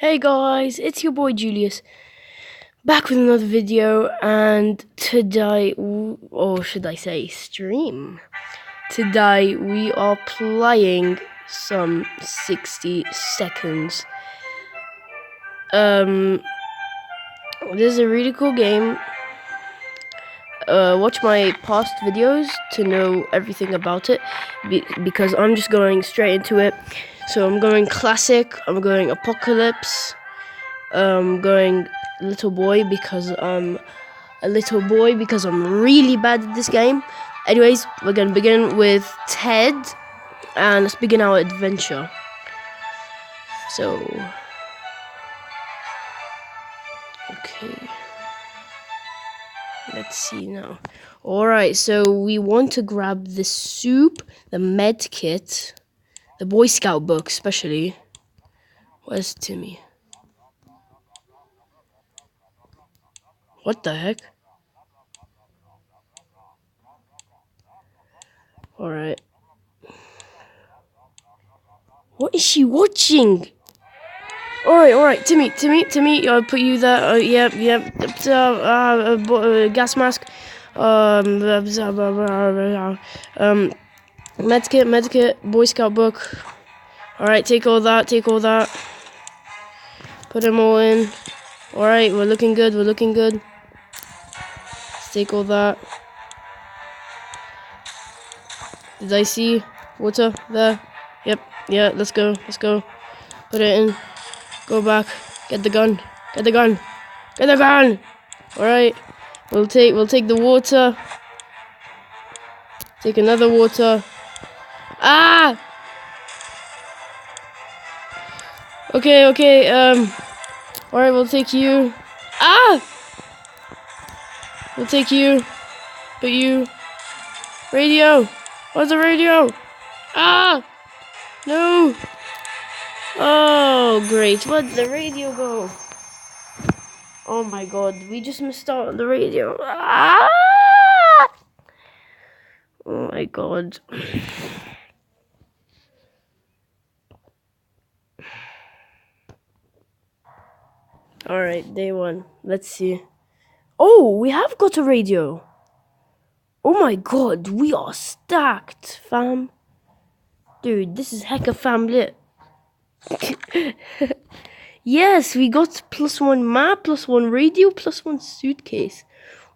Hey guys, it's your boy Julius, back with another video, and today, or should I say stream, today we are playing some 60 seconds. This is a really cool game. Watch my past videos to know everything about it, because I'm just going straight into it. So I'm going classic, I'm going apocalypse, going little boy because I'm a little boy because I'm really bad at this game. Anyways, we're gonna begin with Ted, and let's begin our adventure. So, okay, let's see now. Alright, so we want to grab the soup, the med kit, the Boy Scout book especially. Where's Timmy? What the heck? Alright. What is she watching? Alright, Timmy, I'll put you there. Yep. Gas mask. Medkit, Boy Scout book. Alright, take all that. Put them all in. Alright, we're looking good. Let's take all that. Did I see water there? Yep, yeah, let's go. Put it in. Go back. Get the gun. Alright. We'll take the water. Take another water. Ah! Okay. Alright, we'll take you. Ah! We'll take you. Put you. Radio! Where's the radio? Ah! No! Oh, great. Where'd the radio go? Oh my god, we just missed out on the radio. Ah! Oh my god. Alright, day one. Let's see. Oh, we have got a radio. Oh my god, we are stacked, fam. Dude, this is hecka fam lit. Yes, we got +1 map, +1 radio, +1 suitcase.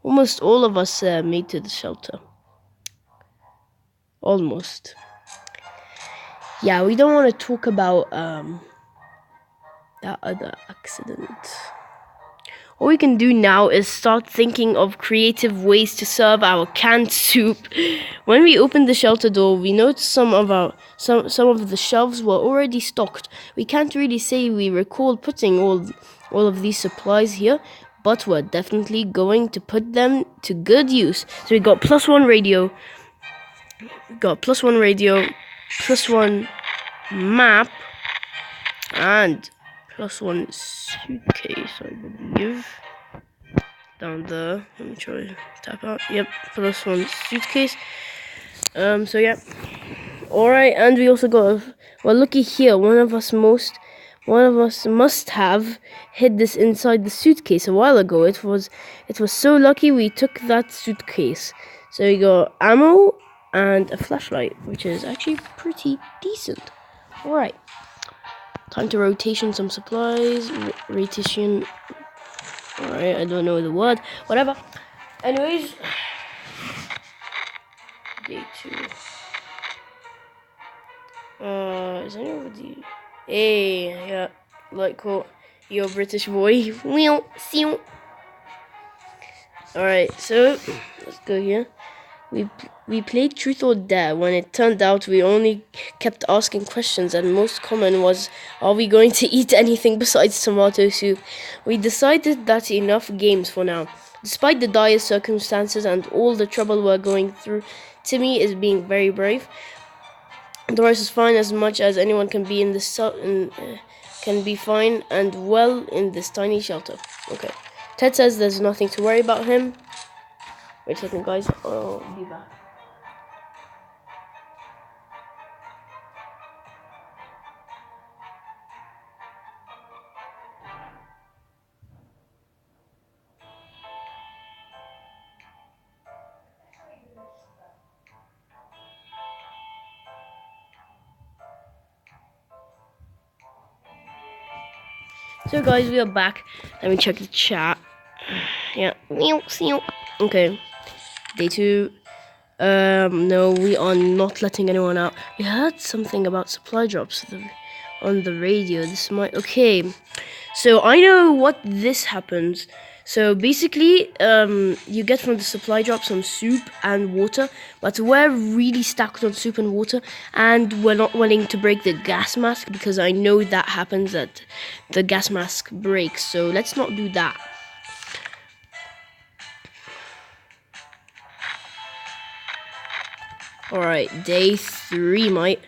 Almost all of us made to the shelter. Almost. Yeah, we don't want to talk about that other accident. All we can do now is start thinking of creative ways to serve our canned soup. When we opened the shelter door, we noticed some of the shelves were already stocked. We can't really say we recall putting all of these supplies here, but we're definitely going to put them to good use. So we got +1 radio, +1 map, and +1 suitcase, I believe. Down there. Let me try to tap out. Yep, +1 suitcase. So yeah. Alright, and we also got well, looky here, one of us must have hid this inside the suitcase a while ago. It was so lucky we took that suitcase. So we got ammo and a flashlight, which is actually pretty decent. Alright. Time to rotation some supplies. Rotation. Alright, I don't know the word. Whatever. Anyways. Day 2. Is anybody? Hey, yeah. Like, cool. You're a British boy. Alright, so let's go here. We played Truth or Dare when it turned out we only kept asking questions, and most common was, are we going to eat anything besides tomato soup? We decided that's enough games for now. Despite the dire circumstances and all the trouble we're going through, Timmy is being very brave. Doris is fine as much as anyone can be in this can be fine and well in this tiny shelter. Okay. Ted says there's nothing to worry about him. Wait a second, guys. I'll be back. So guys, we are back. Let me check the chat. Yeah. Okay. Day 2. No, we are not letting anyone out. We heard something about supply drops on the radio. This might... Okay. So I know what this happens. So basically, you get from the supply drop some soup and water, but we're really stacked on soup and water, and we're not willing to break the gas mask because I know that happens, that the gas mask breaks. So let's not do that. Alright, day 3, mate.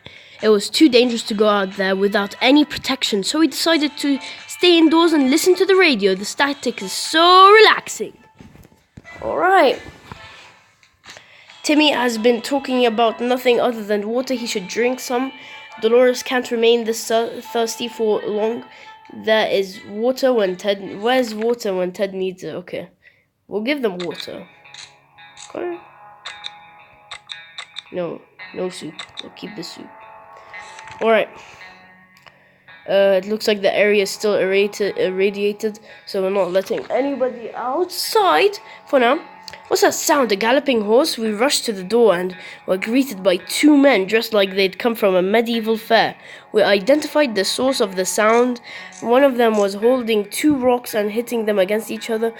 It was too dangerous to go out there without any protection, so we decided to stay indoors and listen to the radio. The static is so relaxing. Alright. Timmy has been talking about nothing other than water. He should drink some. Dolores can't remain this thirsty for long. There is water when Ted... Where's water when Ted needs it? Okay. We'll give them water. Okay. No soup. We'll keep the soup. Alright. It looks like the area is still irradiated, so we're not letting anybody outside for now. What's that sound? A galloping horse? We rushed to the door and were greeted by 2 men dressed like they'd come from a medieval fair. We identified the source of the sound. One of them was holding 2 rocks and hitting them against each other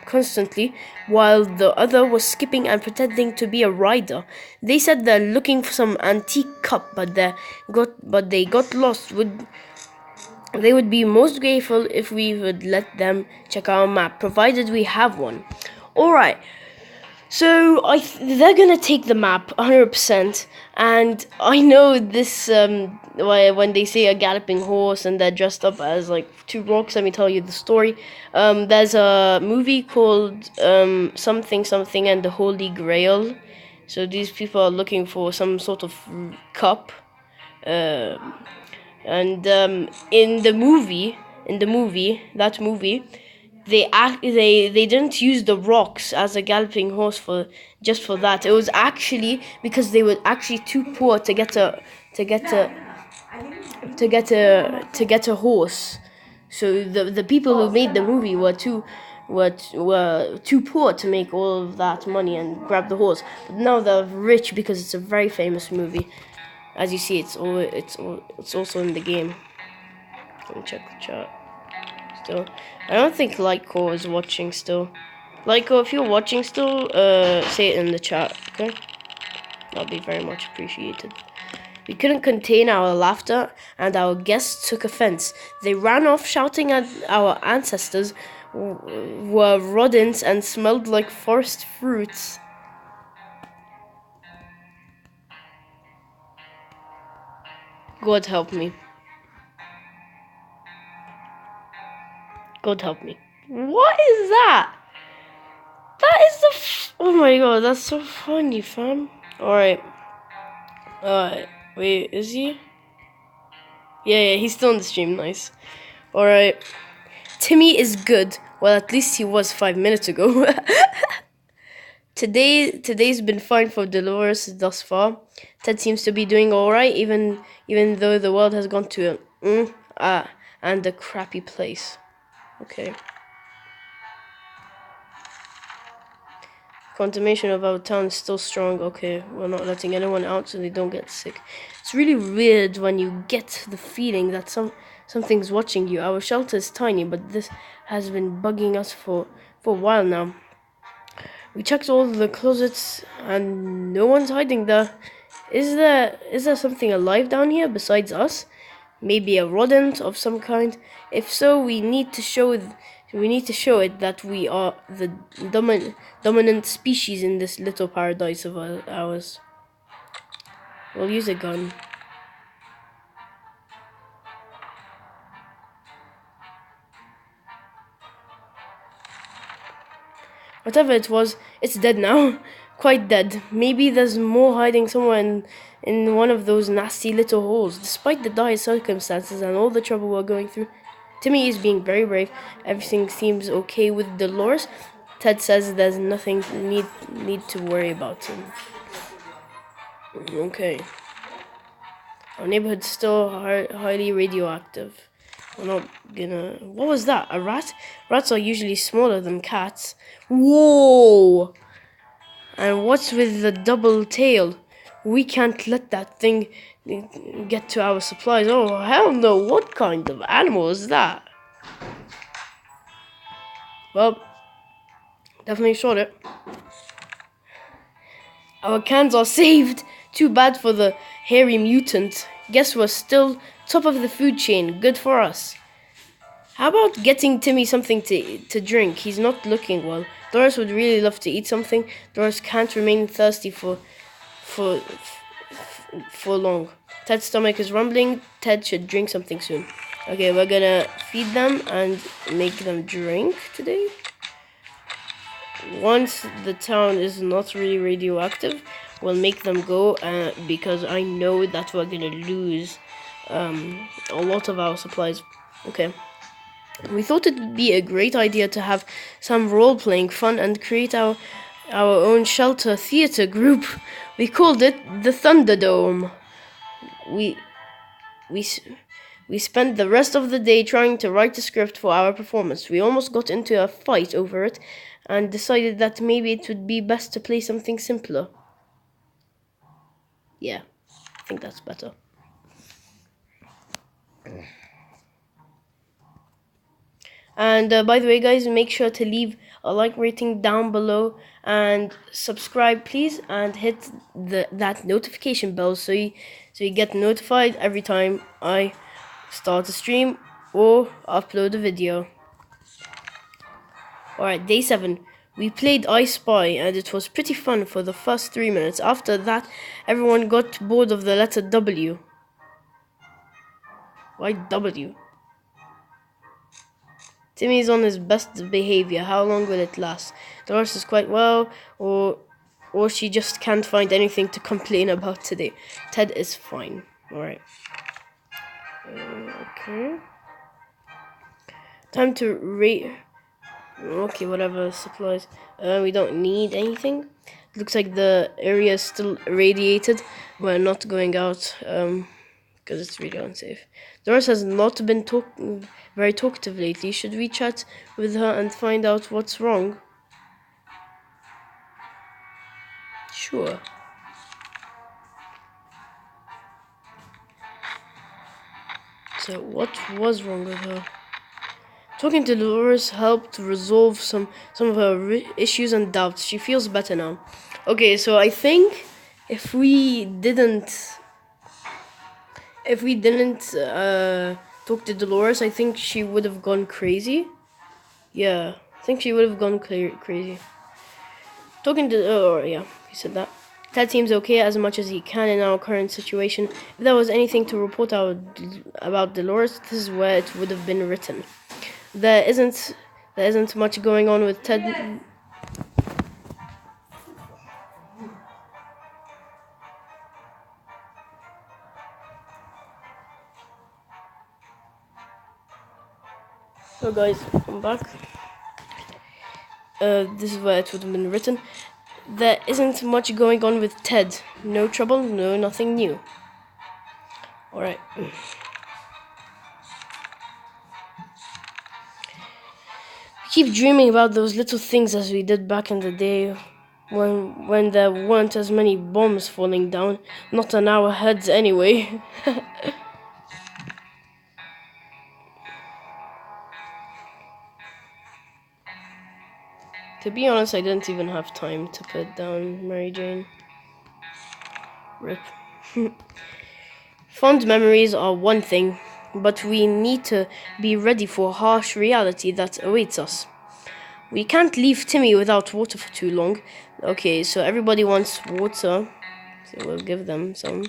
constantly, while the other was skipping and pretending to be a rider. They said they're looking for some antique cup, but they got lost. They would be most grateful if we would let them check our map, provided we have one. Alright, so they're gonna take the map 100%, and I know this, when they say a galloping horse and they're dressed up as like 2 rocks, let me tell you the story. There's a movie called something and the Holy Grail. So these people are looking for some sort of cup. And in the movie, they didn't use the rocks as a galloping horse for that. It was actually because they were actually too poor to get a horse. So the people who made the movie were too poor to make all of that money and grab the horse. But now they're rich because it's a very famous movie. As you see, it's also in the game. Let me check the chat. Still, I don't think Lyco is watching still. Lyco, if you're watching still, say it in the chat, okay? That'll be very much appreciated. We couldn't contain our laughter, and our guests took offense. They ran off shouting at our ancestors were rodents and smelled like forest fruits. God help me. God help me. What is that? That is the... Oh my god, that's so funny, fam. Alright. Wait, is he? Yeah, he's still on the stream, nice. Alright. Timmy is good. Well, at least he was 5 minutes ago. Today's been fine for Dolores thus far. Ted seems to be doing alright, even though the world has gone to and a crappy place. Okay. Contamination of our town is still strong. Okay, we're not letting anyone out so they don't get sick. It's really weird when you get the feeling that something's watching you. Our shelter is tiny, but this has been bugging us for a while now. We checked all the closets and no one's hiding there. Is there something alive down here besides us? Maybe a rodent of some kind? If so, we need to show it that we are the dominant species in this little paradise of ours. We'll use a gun. Whatever it was, it's dead now. Quite dead. Maybe there's more hiding somewhere in one of those nasty little holes. Despite the dire circumstances and all the trouble we're going through, Timmy is being very brave. Everything seems okay with Dolores. Ted says there's nothing need to worry about him. Okay. Our neighborhood's still highly radioactive. We're not gonna... What was that? A rat? Rats are usually smaller than cats. Whoa! And what's with the double tail? We can't let that thing get to our supplies. Oh, hell no. What kind of animal is that? Well, definitely shot it. Our cans are saved. Too bad for the hairy mutant. Guess we're still top of the food chain. Good for us. How about getting Timmy something to drink? He's not looking well. Doris would really love to eat something. Doris can't remain thirsty for long. Ted's stomach is rumbling. Ted should drink something soon. Okay, we're gonna feed them and make them drink today. Once the town is not really radioactive, we'll make them go because I know that we're gonna lose a lot of our supplies. Okay. We thought it would be a great idea to have some role-playing fun and create our own shelter theater group. We called it the Thunderdome. We spent the rest of the day trying to write a script for our performance. We almost got into a fight over it and decided that maybe it would be best to play something simpler. Yeah, I think that's better. And by the way, guys, make sure to leave a like rating down below and subscribe, please, and hit that notification bell so you get notified every time I start a stream or upload a video. Alright, day 7. We played I Spy and it was pretty fun for the first 3 minutes. After that, everyone got bored of the letter W. Why W? Timmy's on his best behavior. How long will it last? Dolores is quite well, or she just can't find anything to complain about today. Ted is fine. Alright. Okay. Time to rate. Okay, whatever, supplies. We don't need anything. Looks like the area is still irradiated. We're not going out, because it's really unsafe. Doris has not been very talkative lately. Should we chat with her and find out what's wrong? Sure. So, what was wrong with her? Talking to Dolores helped resolve some of her issues and doubts. She feels better now. Okay, so I think if we didn't talk to Dolores, I think she would have gone crazy. Yeah, I think she would have gone crazy. Talking to yeah, he said that. Ted seems okay as much as he can in our current situation. If there was anything to report about Dolores, this is where it would have been written. There isn't much going on with Ted. So guys, I'm back. This is where it would have been written. There isn't much going on with Ted. No trouble, no nothing new. Alright. Keep dreaming about those little things as we did back in the day when there weren't as many bombs falling down. Not on our heads anyway. To be honest, I didn't even have time to put down Mary Jane. RIP. Fond memories are one thing, but we need to be ready for harsh reality that awaits us. We can't leave Timmy without water for too long. Okay, so everybody wants water, so we'll give them some.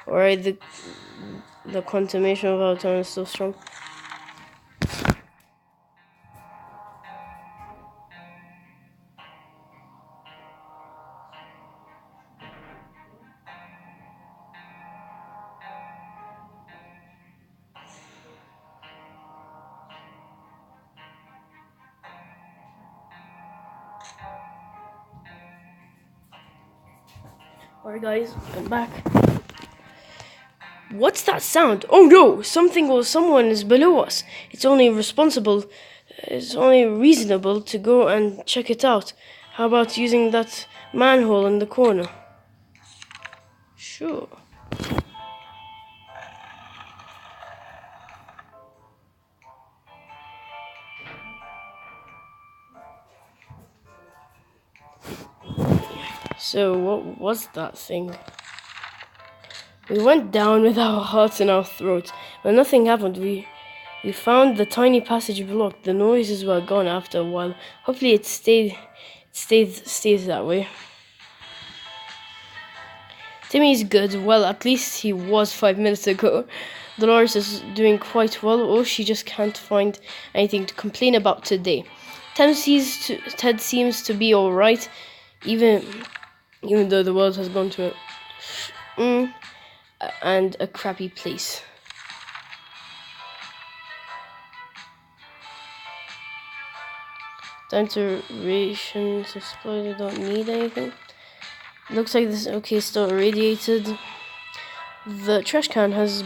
Alright, the contamination of our town is so strong. Alright guys, I'm back. What's that sound? Oh no! Something or someone is below us. It's only reasonable to go and check it out. How about using that manhole in the corner? Sure. So, what was that thing? We went down with our hearts in our throats, but nothing happened. We found the tiny passage blocked. The noises were gone after a while. Hopefully, stays that way. Timmy's good. Well, at least he was 5 minutes ago. Dolores is doing quite well, or she just can't find anything to complain about today. Ted seems to be all right, even though the world has gone to a crappy place. Time to ration supply. They don't need anything. Looks like this still irradiated. The trash can is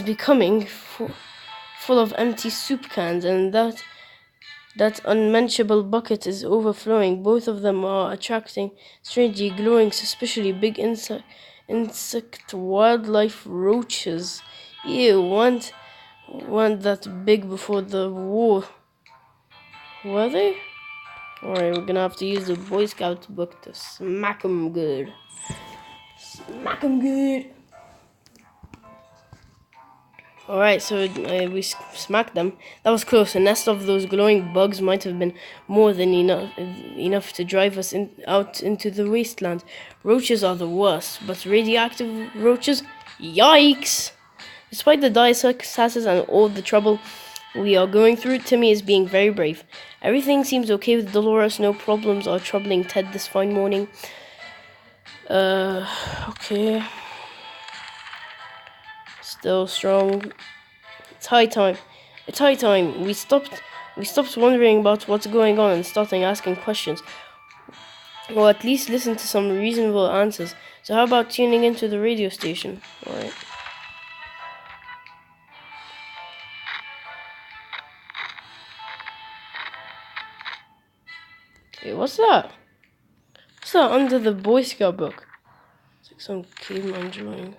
becoming full of empty soup cans, and that unmentionable bucket is overflowing. Both of them are attracting strangely glowing, suspiciously big insect wildlife roaches. Ew, weren't that big before the war. Were they? Alright, we're gonna have to use the Boy Scout book to smack 'em good. Smack 'em good. Alright, so we smacked them. That was close. A nest of those glowing bugs might have been more than enough to drive us out into the wasteland. Roaches are the worst, but radioactive roaches? Yikes! Despite the dire circumstances and all the trouble we are going through, Timmy is being very brave. Everything seems okay with Dolores. No problems are troubling Ted this fine morning. Okay. Still strong. It's high time. We stopped wondering about what's going on and starting asking questions. Or at least listen to some reasonable answers. So how about tuning into the radio station? Alright. Hey, what's that? What's that under the Boy Scout book? It's like some caveman drawing.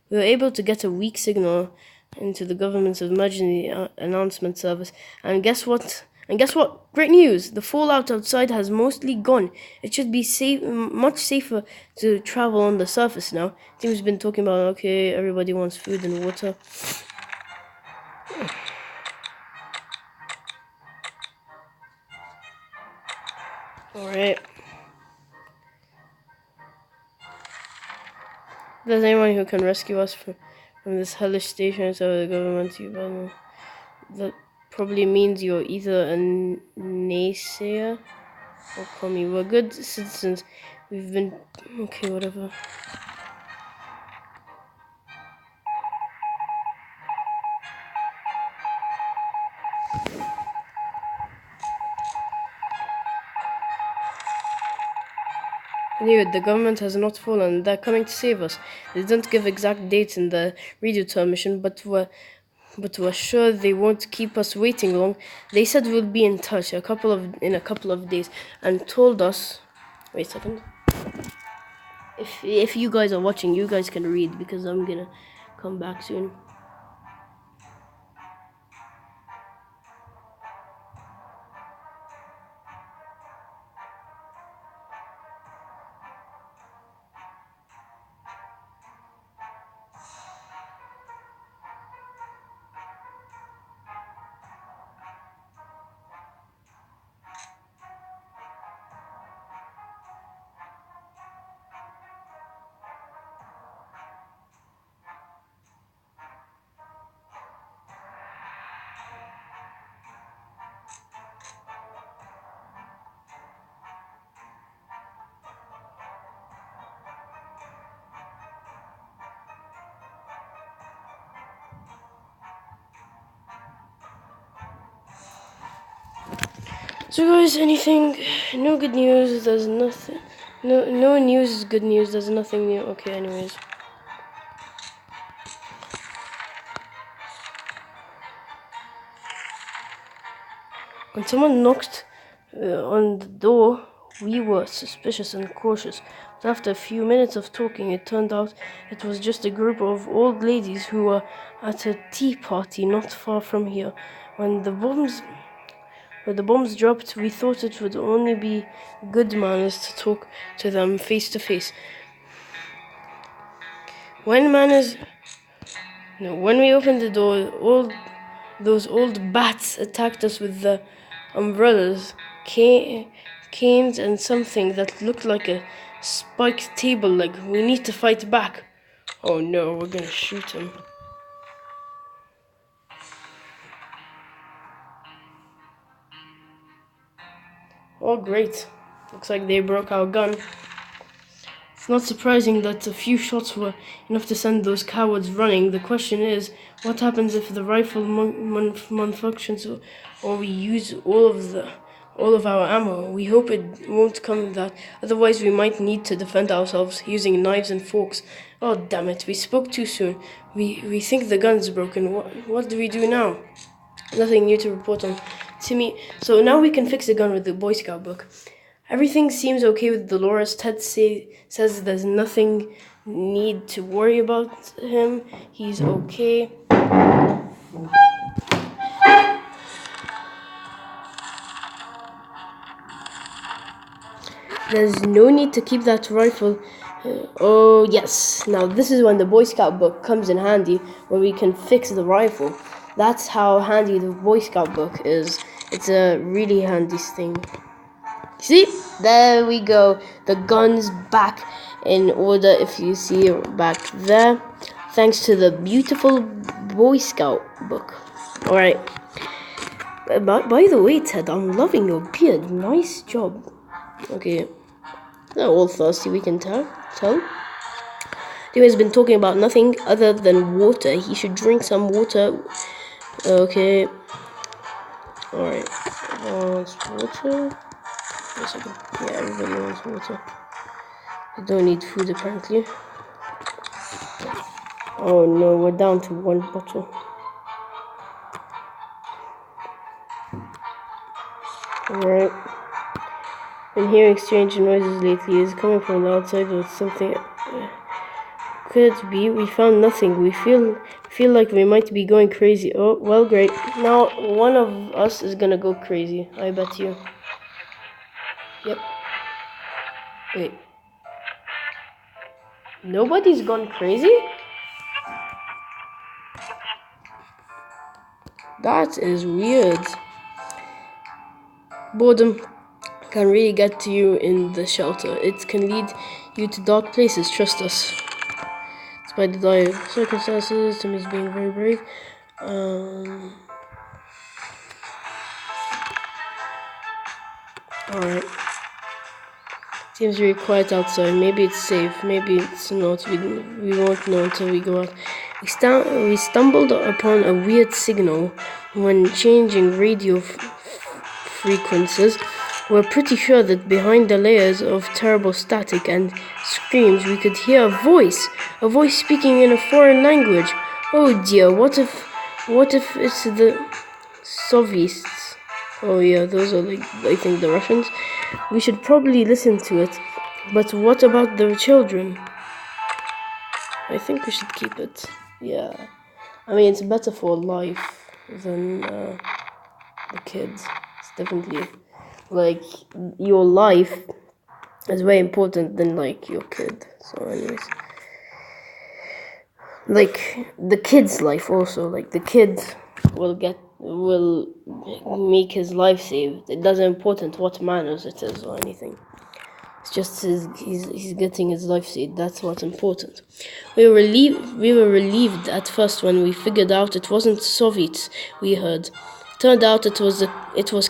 We were able to get a weak signal into the government's emergency announcement service, and guess what? Great news! The fallout outside has mostly gone. It should be much safer to travel on the surface now. Tim's been talking about, okay, everybody wants food and water. Alright. If there's anyone who can rescue us from this hellish station so the government, that probably means you're either a naysayer or commie. We're good citizens. We've been... Okay, whatever. Anyway, the government has not fallen. They're coming to save us. They don't give exact dates in the radio transmission, but we're sure they won't keep us waiting long. They said we'll be in touch in a couple of days, and told us. Wait a second. If you guys are watching, you guys can read because I'm gonna come back soon. So guys, anything? No good news. There's nothing. No news is good news. There's nothing new. Okay, anyways. When someone knocked on the door, we were suspicious and cautious. But after a few minutes of talking, it turned out it was just a group of old ladies who were at a tea party not far from here. When the bombs dropped, we thought it would only be good manners to talk to them face to face. When we opened the door, those old bats attacked us with the umbrellas, canes, and something that looked like a spiked table leg. We need to fight back. Oh no, we're gonna shoot him. Oh great, looks like they broke our gun. It's not surprising that a few shots were enough to send those cowards running. The question is, what happens if the rifle malfunctions or we use all of our ammo? We hope it won't come that. Otherwise, we might need to defend ourselves using knives and forks. Oh damn it! We spoke too soon. We think the gun's broken. What do we do now? Nothing new to report on. Timmy. So now we can fix the gun with the Boy Scout book. Everything seems okay with Dolores. Ted says there's nothing need to worry about him. He's okay. There's no need to keep that rifle. Oh yes, now this is when the Boy Scout book comes in handy, where we can fix the rifle. That's how handy the Boy Scout book is. It's a really handy thing. See, there we go. The gun's back in order, if you see back there, thanks to the beautiful Boy Scout book. Alright. By the way, Ted, I'm loving your beard. Nice job. Okay. They're all thirsty, we can tell. He's been talking about nothing other than water. He should drink some water. Okay. Alright. Water. Wait a second. Yeah, everybody wants water. I don't need food apparently. Oh no, we're down to one bottle. Alright. Been hearing strange noises lately. Is coming from the outside or something? Could it be? We found nothing. We feel like we might be going crazy. Oh, well, great. Now one of us is gonna go crazy. I bet you. Yep. Wait. Nobody's gone crazy? That is weird. Boredom can really get to you in the shelter. It can lead you to dark places, trust us. Despite the dire circumstances, Timmy's being very brave. Alright. Seems very quiet outside. Maybe it's safe, maybe it's not. We won't know until we go out. We stumbled upon a weird signal when changing radio frequencies. We're pretty sure that behind the layers of terrible static and screams, we could hear a voice speaking in a foreign language. Oh dear, what if it's the Soviets? Oh yeah, those are I think the Russians. We should probably listen to it. But what about the children? I think we should keep it. Yeah. I mean, it's better for life than the kids. It's definitely your life is way important than your kid. So anyways. The kid's life also. The kid will make his life saved. It doesn't important what manners it is or anything. It's just he's getting his life saved. That's what's important. We were relieved at first when we figured out it wasn't Soviets we heard. Turned out it was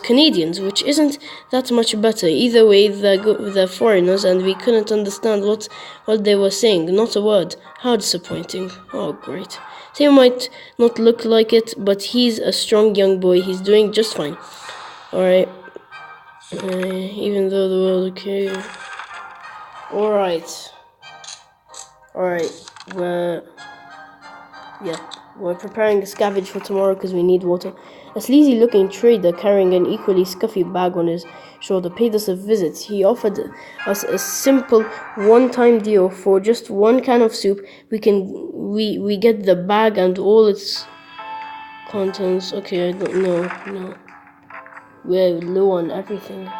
Canadians, which isn't that much better. Either way, they're foreigners, and we couldn't understand what they were saying. Not a word. How disappointing. Oh, great. Tim might not look like it, but he's a strong young boy. He's doing just fine. Alright. Even though the world, okay. Alright. We're preparing a scavenge for tomorrow because we need water. A sleazy looking trader carrying an equally scuffy bag on his shoulder paid us a visit. He offered us a simple one-time deal. For just one can of soup, we get the bag and all its contents. Okay, I don't know. No. We're low on everything.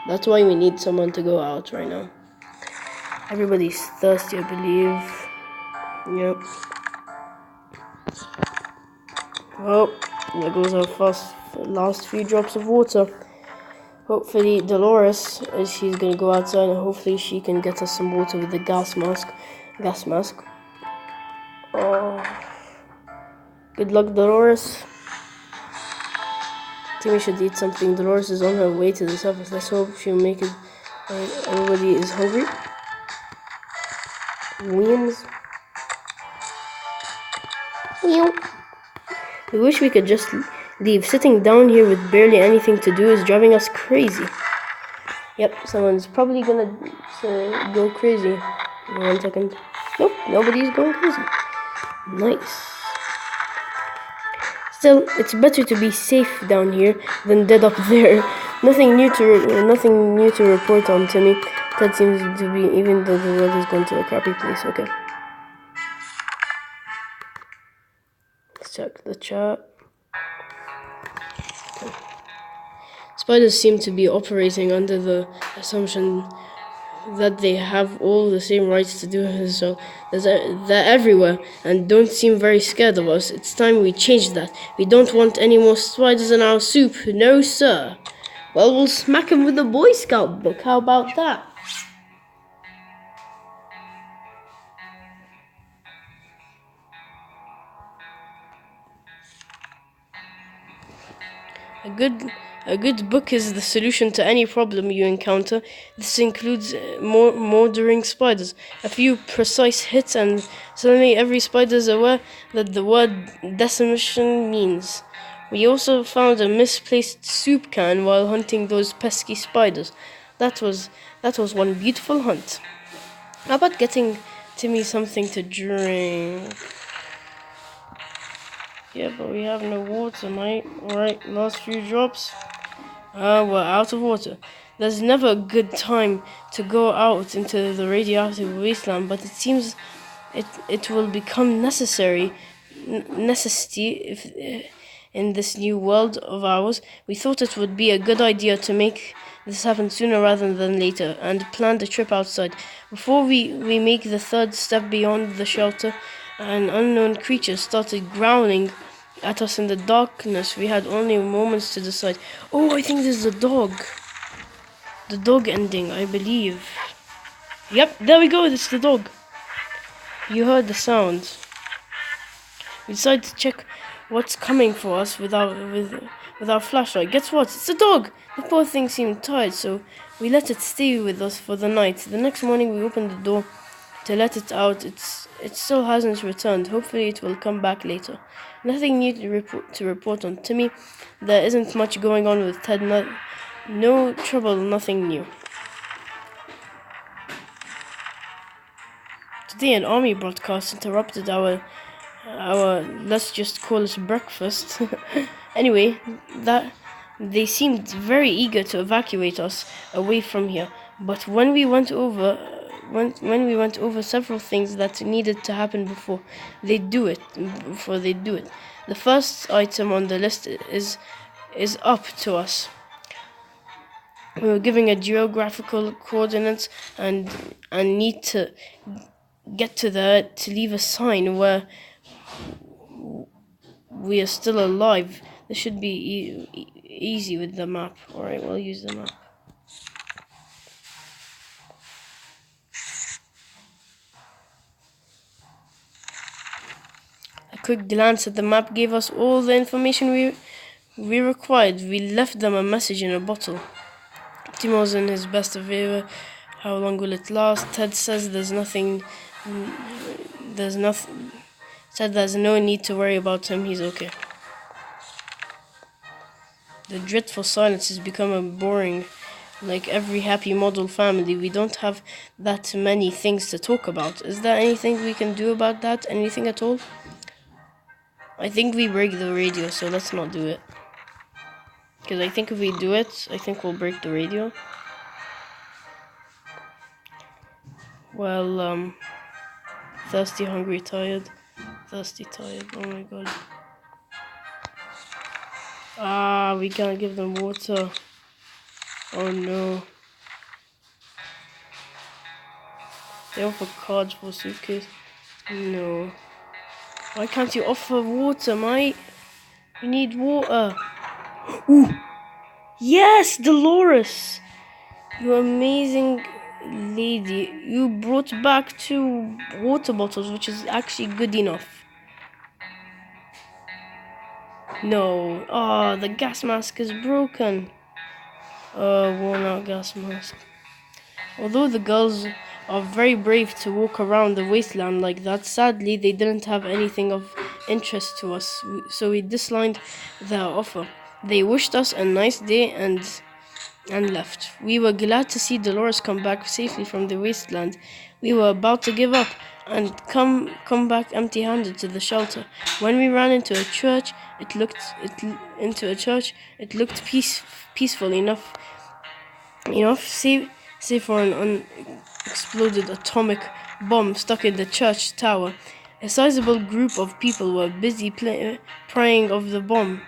That's why we need someone to go out right now. Everybody's thirsty, I believe. Yep. Oh, there goes our last few drops of water. Hopefully Dolores, she's gonna go outside and hopefully she can get us some water with the gas mask. Oh, good luck, Dolores. Timmy should eat something. Dolores is on her way to the surface. Let's hope she'll make it. Everybody is hungry. Williams. We wish we could just leave. Sitting down here with barely anything to do is driving us crazy. Yep, someone's probably gonna go crazy. 1 second. Nope, nobody's going crazy. Nice. Still, it's better to be safe down here than dead up there. Nothing new to report on, Timmy. That seems to be, even though the world has gone to a crappy place. Okay. Let's check the chat. Okay. Spiders seem to be operating under the assumption that they have all the same rights to do so. They're everywhere and don't seem very scared of us. It's time we change that. We don't want any more spiders in our soup. No, sir. Well, we'll smack him with a Boy Scout book. How about that? A good book is the solution to any problem you encounter. This includes murdering spiders. A few precise hits and suddenly every spider is aware that the word decimation means. We also found a misplaced soup can while hunting those pesky spiders. That was one beautiful hunt. How about getting Timmy something to drink? Yeah, but we have no water, mate. Alright, last few drops. We're out of water. There's never a good time to go out into the radioactive wasteland, but it seems it will become necessity if in this new world of ours. We thought it would be a good idea to make this happen sooner rather than later, and planned a trip outside. Before we make the third step beyond the shelter, an unknown creature started growling at us in the darkness. We had only moments to decide. Oh, I think this is the dog. The dog ending, I believe. Yep, there we go. It's the dog. You heard the sound. We decided to check what's coming for us with our flashlight. Guess what? It's the dog. The poor thing seemed tired, so we let it stay with us for the night. The next morning, we opened the door to let it out. It still hasn't returned. Hopefully it will come back later. Nothing new to report on Timmy. There isn't much going on with Ted. No trouble, nothing new. Today an army broadcast interrupted our let's just call it breakfast. Anyway, that they seemed very eager to evacuate us away from here. But when we went over several things that needed to happen before they do it, the first item on the list is up to us. We were giving a geographical coordinates and need to get to there to leave a sign where we are still alive. This should be easy with the map. Alright, we'll use the map. A quick glance at the map gave us all the information we required. We left them a message in a bottle. Timo's in his best favor. How long will it last? Ted says there's no need to worry about him. He's okay. The dreadful silence has become boring. Like every happy model family, we don't have that many things to talk about. Is there anything we can do about that? Anything at all? I think we break the radio, so let's not do it. Because I think if we do it, I think we'll break the radio. Well, thirsty, hungry, tired. Thirsty, tired. Oh my god. Ah, we can't give them water. Oh no. They offer cards for suitcase. No. Why can't you offer water, mate? We need water. Ooh. Yes, Dolores. You amazing lady. You brought back 2 water bottles, which is actually good enough. No. Oh, the gas mask is broken. Worn out gas mask. Although the girls are very brave to walk around the wasteland like that, sadly they didn't have anything of interest to us, so we declined their offer. They wished us a nice day and left. We were glad to see Dolores come back safely from the wasteland. We were about to give up and come back empty-handed to the shelter. When we ran into a church, it looked peaceful enough, save for an unexploded atomic bomb stuck in the church tower. A sizable group of people were busy praying of the bomb,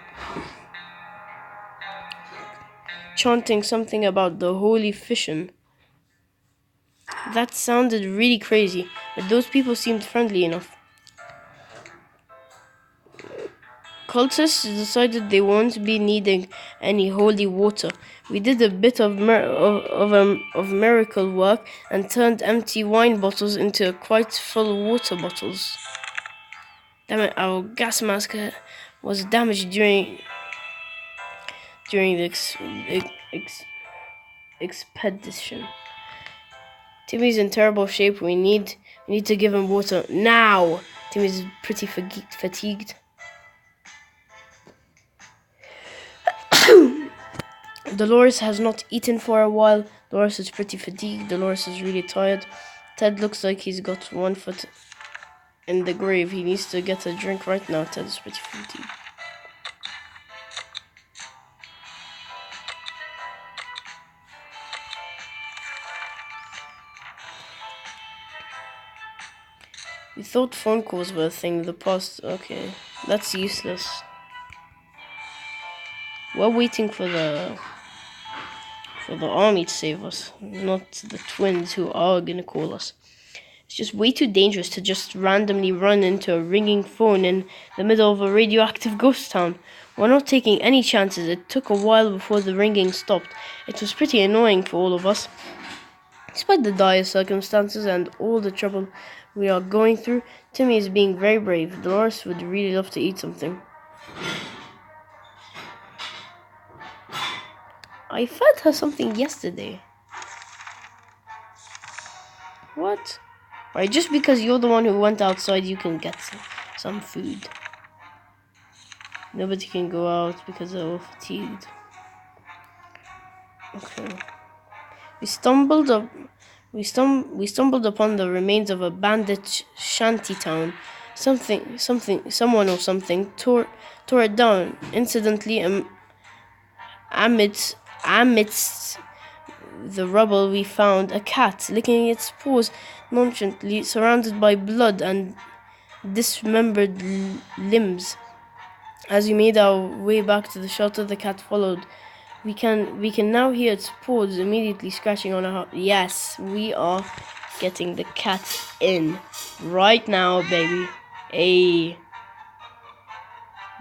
chanting something about the Holy Fission. That sounded really crazy, but those people seemed friendly enough. Cultists decided they won't be needing any holy water. We did a bit of miracle work and turned empty wine bottles into quite full water bottles. Damn it, our gas mask was damaged during the expedition. Timmy's in terrible shape. We need to give him water now. Timmy's pretty fatigued. Dolores has not eaten for a while. Dolores is pretty fatigued. Dolores is really tired. Ted looks like he's got 1 foot in the grave. He needs to get a drink right now. Ted is pretty fatigued. We thought phone calls were a thing in the past. Okay, that's useless. We're waiting for the army to save us, not the twins who are gonna call us. It's just way too dangerous to just randomly run into a ringing phone in the middle of a radioactive ghost town. We're not taking any chances. It took a while before the ringing stopped. It was pretty annoying for all of us. Despite the dire circumstances and all the trouble we are going through, Timmy is being very brave. Dolores would really love to eat something. I fed her something yesterday. What? Right, just because you're the one who went outside, you can get some food. Nobody can go out because they're all fatigued. Okay. We stumbled upon the remains of a bandit shanty town. Someone or something tore it down. Incidentally, amidst the rubble, we found a cat licking its paws nonchalantly, surrounded by blood and dismembered limbs. As we made our way back to the shelter, the cat followed. We can now hear its paws immediately scratching on our heart. Yes, we are getting the cat in right now, baby. Hey,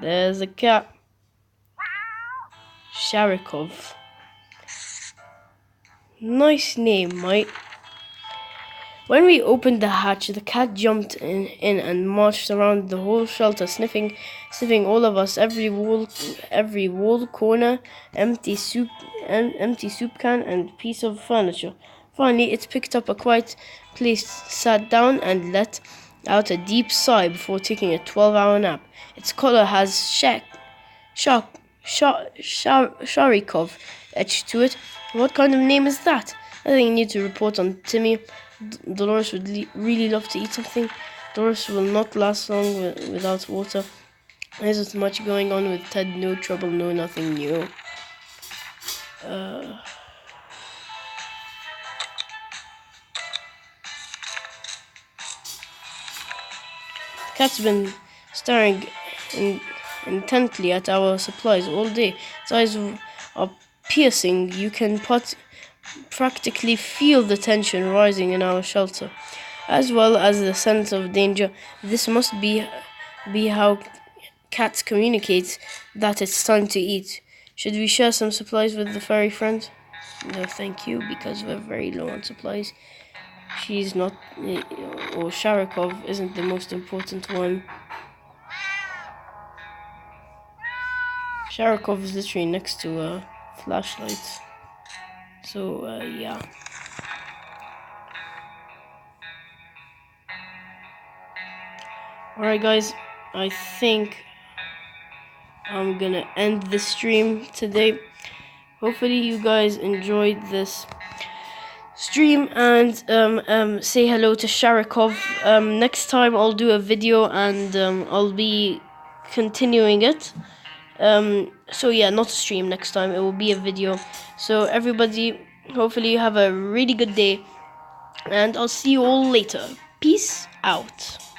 there's a cat. Sharikov. Nice name, mate. When we opened the hatch, the cat jumped in and marched around the whole shelter, sniffing all of us, every wall corner, empty soup can, and piece of furniture. Finally, it picked up a quiet place, sat down, and let out a deep sigh before taking a 12-hour nap. Its collar has Sharikov etched to it, What kind of name is that? I think you need to report on Timmy. Dolores would really love to eat something. Dolores will not last long without water. There isn't much going on with Ted. No trouble, no nothing new. Cat's been staring intently at our supplies all day. Its eyes are piercing. You can practically feel the tension rising in our shelter, as well as the sense of danger. This must be how cats communicate that it's time to eat. Should we share some supplies with the furry friend? No, thank you, because we're very low on supplies. She's not, or Sharikov isn't the most important one. Sharikov is literally next to a flashlight. So, yeah. Alright, guys, I think I'm gonna end the stream today. Hopefully, you guys enjoyed this stream and say hello to Sharikov. Next time I'll do a video and I'll be continuing it. So yeah, not a stream next time, it will be a video. So everybody, hopefully you have a really good day and I'll see you all later. Peace out.